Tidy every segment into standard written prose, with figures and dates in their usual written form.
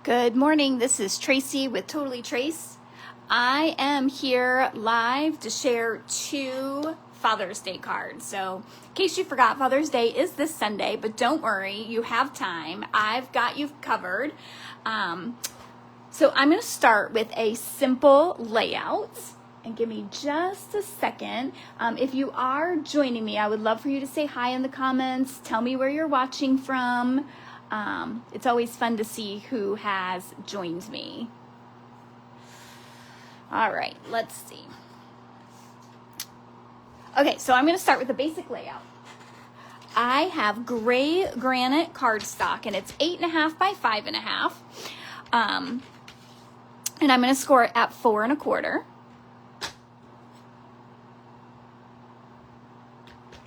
Good morning, this is Tracy with Totally Trace. I am here live to share 2 Father's Day cards. So in case you forgot, Father's Day is this Sunday, but don't worry, you have time. I've got you covered. So I'm going to start with a simple layout. And give me just a second. If you are joining me, I would love for you to say hi in the comments. Tell me where you're watching from. It's always fun to see who has joined me. All right, let's see. Okay, so I'm going to start with the basic layout. I have gray granite cardstock, and it's 8.5 by 5.5. And I'm going to score it at 4 1/4.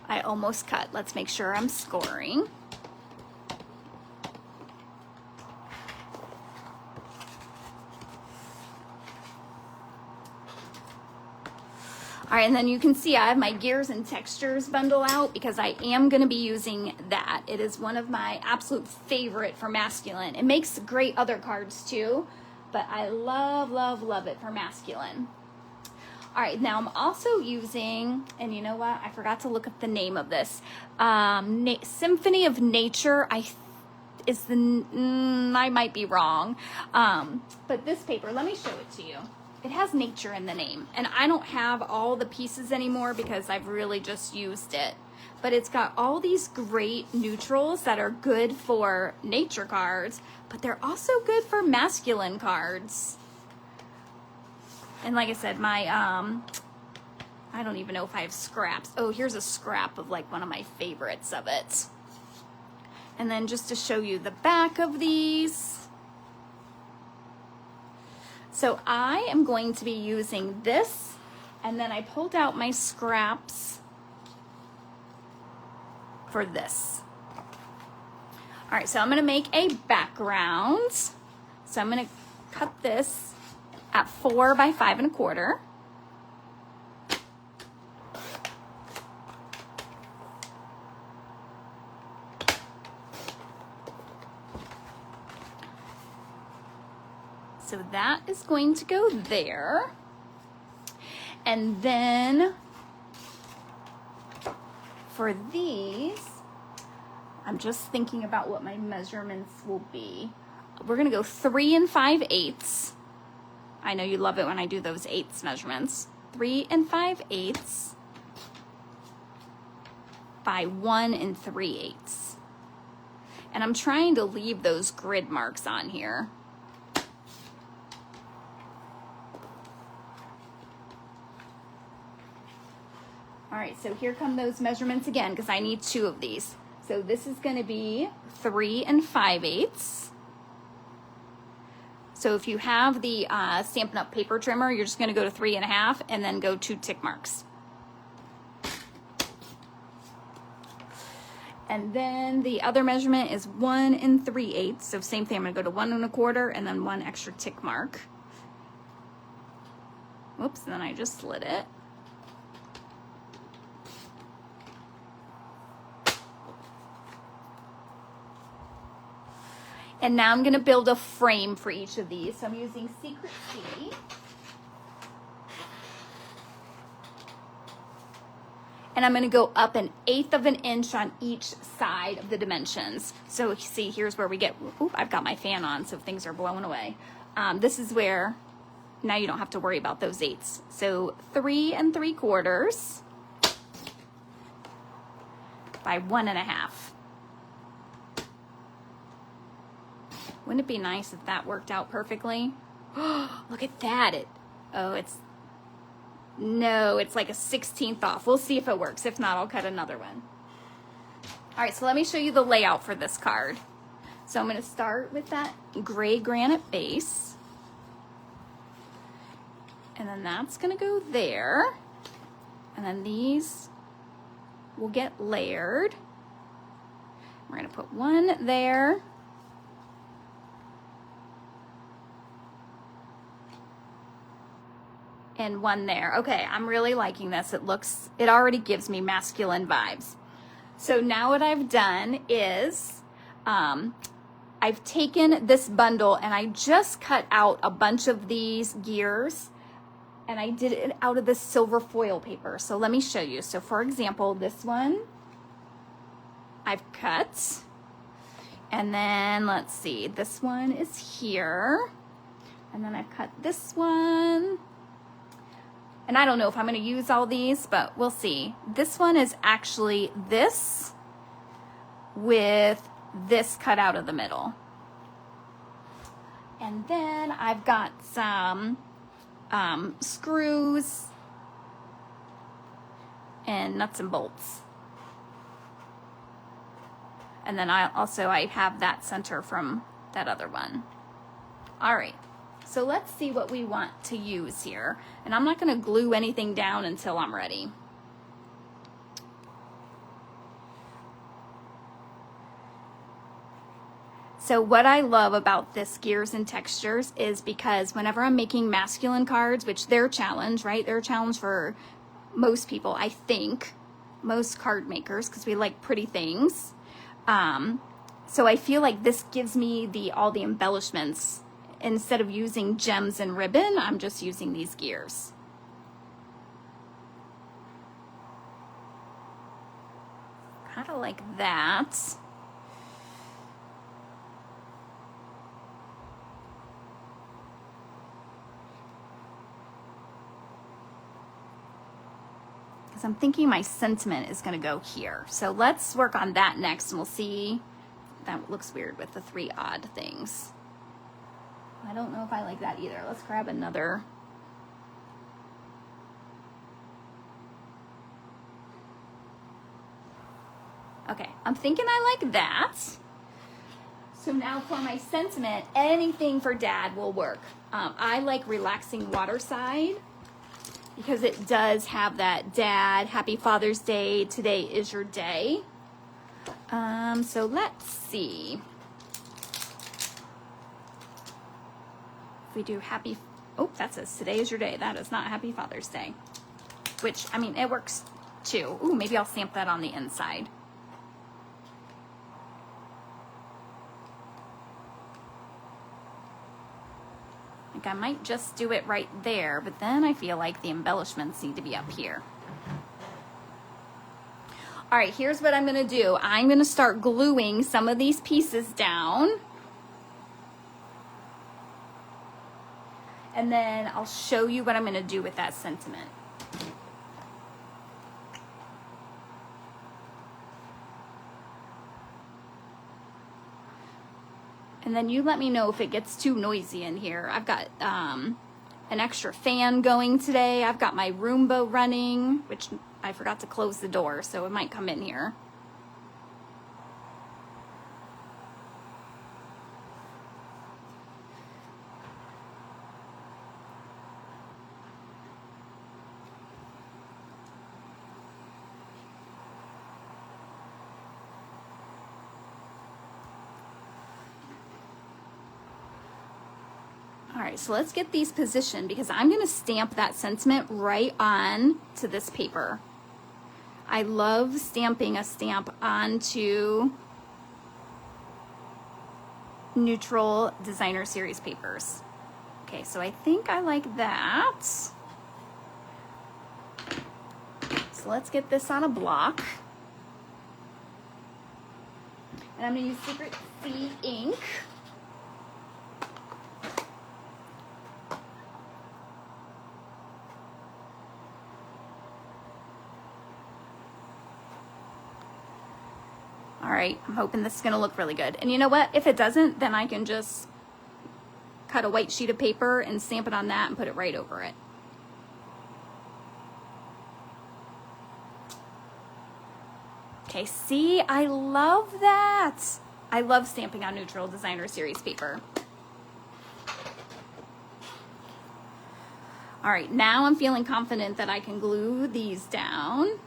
I almost cut. Let's make sure I'm scoring. All right, and then you can see I have my Gears and Textures bundle out because I am going to be using that. It is one of my absolute favorite for masculine. It makes great other cards too, but I love, love, love it for masculine. All right, now I'm also using, and you know what? I forgot to look up the name of this. Symphony of Nature. I might be wrong. But this paper, let me show it to you. It has nature in the name, and I don't have all the pieces anymore because I've really just used it. But it's got all these great neutrals that are good for nature cards, but they're also good for masculine cards. And like I said, my, I don't even know if I have scraps. Oh, here's a scrap of like one of my favorites of it. And then just to show you the back of these. So I am going to be using this, and then I pulled out my scraps for this. All right, so I'm gonna make a background. So I'm gonna cut this at 4 by 5 1/4. So that is going to go there. And then for these, I'm just thinking about what my measurements will be. We're gonna go 3 5/8. I know you love it when I do those 1/8 measurements. 3 5/8 by 1 3/8. And I'm trying to leave those grid marks on here. All right, so here come those measurements again because I need 2 of these. So this is going to be 3 5/8. So if you have the Stampin' Up! Paper trimmer, you're just going to go to 3 1/2 and then go 2 tick marks. And then the other measurement is 1 3/8. So same thing, I'm going to go to 1 1/4 and then 1 extra tick mark. Whoops, and then I just slid it. And now I'm going to build a frame for each of these. So I'm using Secret C. And I'm going to go up 1/8 of an inch on each side of the dimensions. So see, here's where we get, ooh, I've got my fan on, so things are blowing away. This is where, now you don't have to worry about those 8s. So 3 3/4 by 1 1/2. Wouldn't it be nice if that worked out perfectly? Look at that. It's like a 1/16 off. We'll see if it works. If not, I'll cut another one. All right, so let me show you the layout for this card. So I'm going to start with that gray granite base. And then that's going to go there. And then these will get layered. We're going to put 1 there. And 1 there. Okay, I'm really liking this. It already gives me masculine vibes. So now what I've done is I've taken this bundle and I just cut out a bunch of these gears, and I did it out of this silver foil paper. So let me show you. So for example, this one I've cut, and then let's see, this one is here, and then I've cut this one, and I don't know if I'm going to use all these, but we'll see. This one is actually this with this cut out of the middle. And then I've got some screws and nuts and bolts. And then I have that center from that other one. All right, so let's see what we want to use here. And I'm not going to glue anything down until I'm ready. So what I love about this Gears and Textures is because whenever I'm making masculine cards, which they're a challenge, right? They're a challenge for most people, I think, most card makers, because we like pretty things. So I feel like this gives me all the embellishments. Instead of using gems and ribbon, I'm just using these gears. Kind of like that. I'm thinking my sentiment is going to go here. So let's work on that next, and we'll see. That looks weird with the 3 odd things. I don't know if I like that either. Let's grab another. Okay, I'm thinking I like that. So now for my sentiment, anything for Dad will work. I like Relaxing Waterside, because it does have that Dad, Happy Father's Day, today is your day. So let's see. If we do happy, oh, that says today is your day. That is not Happy Father's Day. Which, I mean, it works too. Ooh, maybe I'll stamp that on the inside. I might just do it right there, but then I feel like the embellishments need to be up here. All right, here's what I'm going to do. I'm going to start gluing some of these pieces down. And then I'll show you what I'm going to do with that sentiment. And then you let me know if it gets too noisy in here. I've got an extra fan going today. I've got my Roomba running, which I forgot to close the door, so it might come in here. All right, so let's get these positioned, because I'm going to stamp that sentiment right on to this paper. I love stamping a stamp onto neutral designer series papers. Okay, so I think I like that. So let's get this on a block. And I'm going to use Secret Sea ink. All right, I'm hoping this is going to look really good. And you know what? If it doesn't, then I can just cut a white sheet of paper and stamp it on that and put it right over it. Okay, see, I love that. I love stamping on neutral designer series paper. All right, now I'm feeling confident that I can glue these down.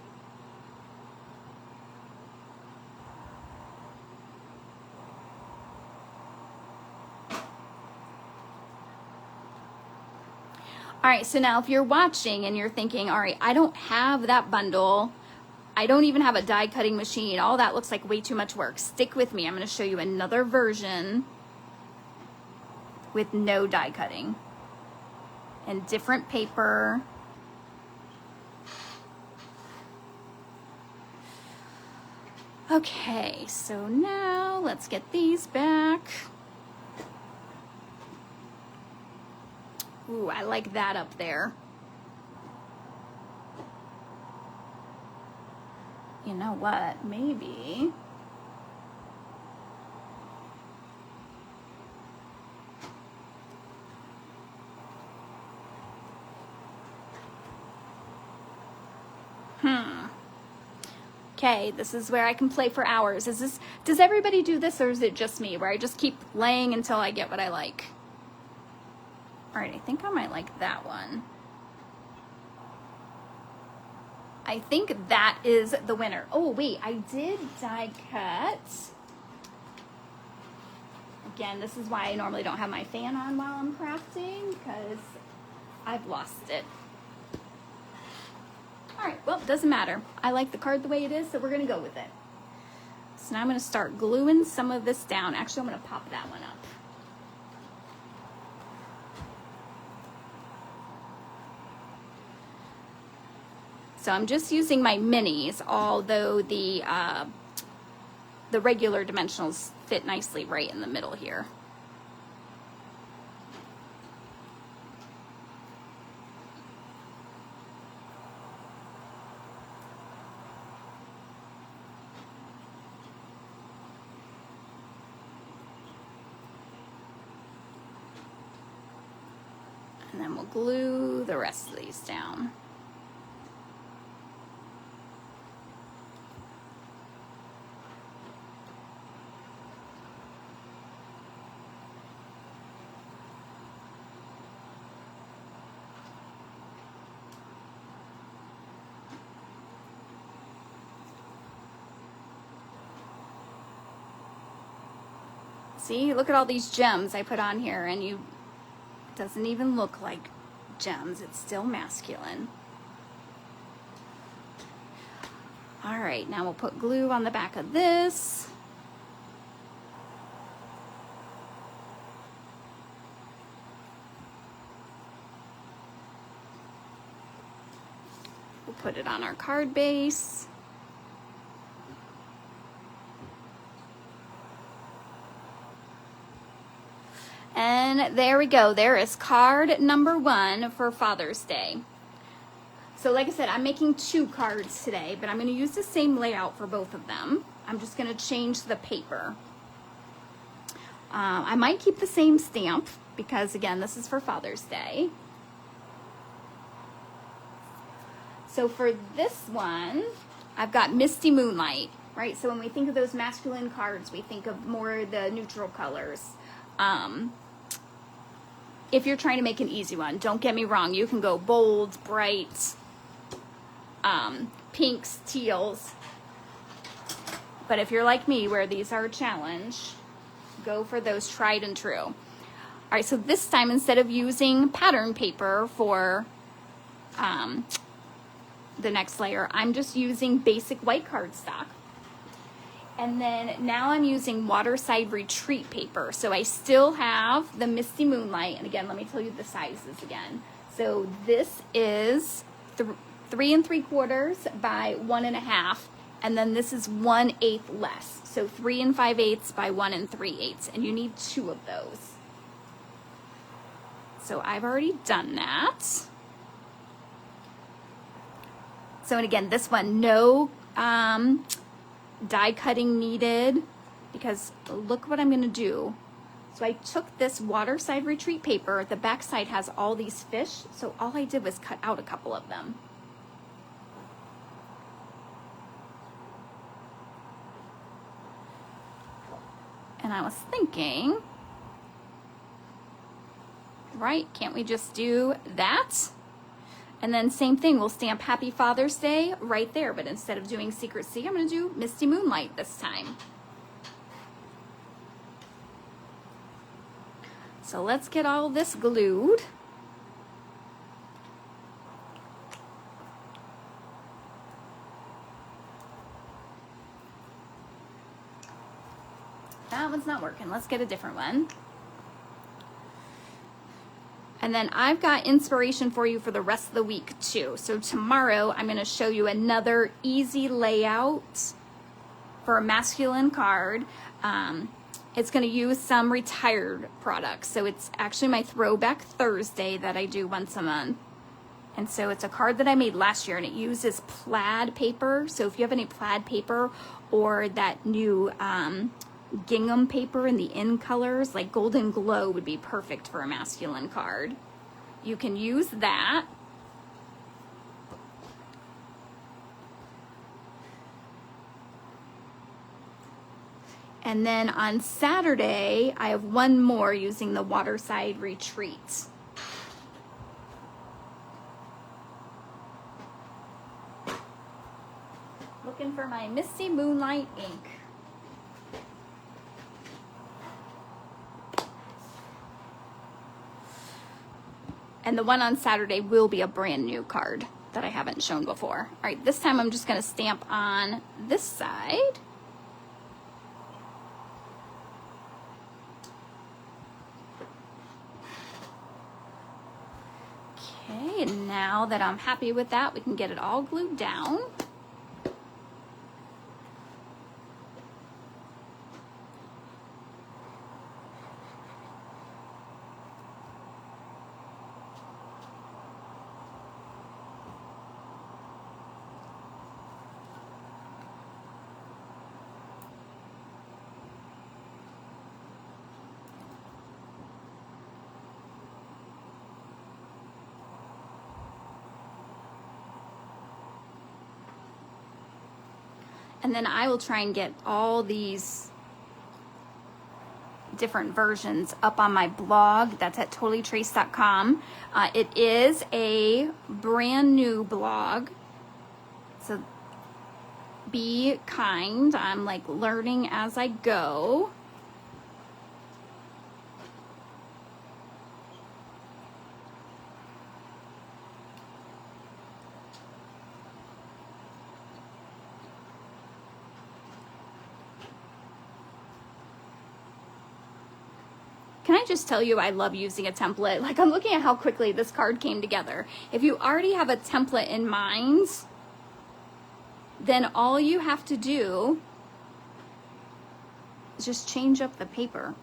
All right, so now if you're watching and you're thinking, all right, I don't have that bundle, I don't even have a die cutting machine, all that looks like way too much work. Stick with me, I'm gonna show you another version with no die cutting and different paper. Okay, so now let's get these back. Ooh, I like that up there. You know what, maybe. Okay, this is where I can play for hours. Does everybody do this, or is it just me, where I just keep laying until I get what I like? All right, I think I might like that one. I think that is the winner. Oh, wait, I did die cut. Again, this is why I normally don't have my fan on while I'm crafting, because I've lost it. All right, well, doesn't matter. I like the card the way it is, so we're gonna go with it. So now I'm gonna start gluing some of this down. Actually, I'm gonna pop that one up. So I'm just using my minis, although the regular dimensionals fit nicely right in the middle here. And then we'll glue the rest of these down. See, look at all these gems I put on here, and it doesn't even look like gems. It's still masculine. All right, now we'll put glue on the back of this. We'll put it on our card base. And there we go. There is card number 1 for Father's Day. So like I said, I'm making 2 cards today, but I'm going to use the same layout for both of them. I'm just going to change the paper. I might keep the same stamp because, again, this is for Father's Day. So for this one, I've got Misty Moonlight, right? So when we think of those masculine cards, we think of more the neutral colors. If you're trying to make an easy one, don't get me wrong, you can go bold, bright, pinks, teals. But if you're like me, where these are a challenge, go for those tried and true. All right, so this time, instead of using pattern paper for the next layer, I'm just using basic white cardstock. And then now I'm using Waterside Retreat paper. So I still have the Misty Moonlight. And again, let me tell you the sizes again. So this is 3 3/4 by 1 1/2. And then this is 1/8 less. So 3 5/8 by 1 3/8. And you need 2 of those. So I've already done that. So, and again, this one, no die cutting needed, because look what I'm going to do. So I took this Waterside Retreat paper. The back side has all these fish. So all I did was cut out a couple of them. And I was thinking, right, can't we just do that? And then same thing, we'll stamp Happy Father's Day right there, but instead of doing Secret Sea, I'm going to do Misty Moonlight this time. So let's get all this glued. That one's not working. Let's get a different one. And then I've got inspiration for you for the rest of the week too. So tomorrow I'm going to show you another easy layout for a masculine card. It's going to use some retired products. So it's actually my Throwback Thursday that I do once a month. And so it's a card that I made last year, and it uses plaid paper. So if you have any plaid paper or that new gingham paper in the in colors, like Golden Glow would be perfect for a masculine card. You can use that. And then on Saturday, I have one more using the Waterside Retreat. Looking for my Misty Moonlight ink. And the one on Saturday will be a brand new card that I haven't shown before. All right, this time I'm just going to stamp on this side. Okay, and now that I'm happy with that, we can get it all glued down. And then I will try and get all these different versions up on my blog. That's at totallytrace.com. It is a brand new blog, so be kind. I'm like learning as I go. Can I just tell you I love using a template? Like, I'm looking at how quickly this card came together. If you already have a template in mind, then all you have to do is just change up the paper.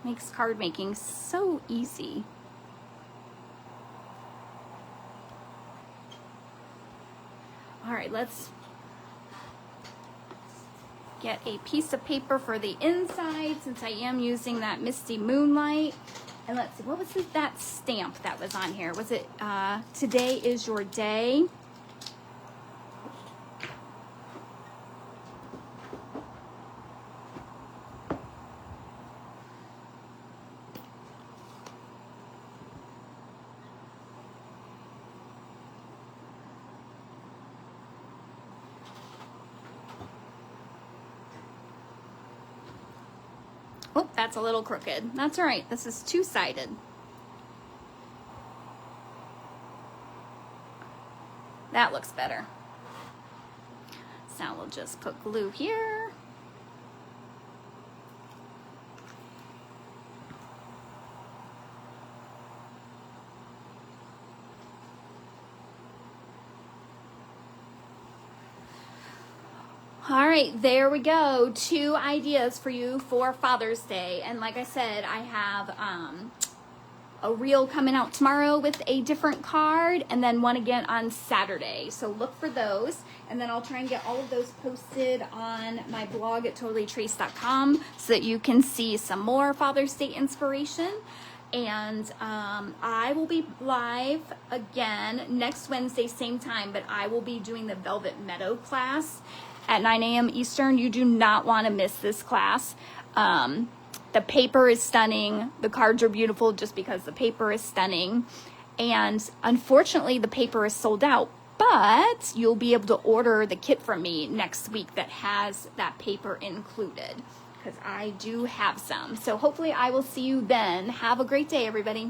Makes card making so easy. All right, let's get a piece of paper for the inside since I am using that Misty Moonlight. And let's see, what was that stamp that was on here? Was it Today is Your Day? Oh, that's a little crooked. That's all right. This is two-sided. That looks better. So now we'll just put glue here. All right, there we go. 2 ideas for you for Father's Day. And like I said, I have a reel coming out tomorrow with a different card, and then one again on Saturday. So look for those. And then I'll try and get all of those posted on my blog at totallytrace.com so that you can see some more Father's Day inspiration. And I will be live again next Wednesday, same time, but I will be doing the Velvet Meadow class at 9 a.m. Eastern. You do not want to miss this class. The paper is stunning. The cards are beautiful just because the paper is stunning. And unfortunately, the paper is sold out, but you'll be able to order the kit from me next week that has that paper included, because I do have some. So hopefully I will see you then. Have a great day, everybody.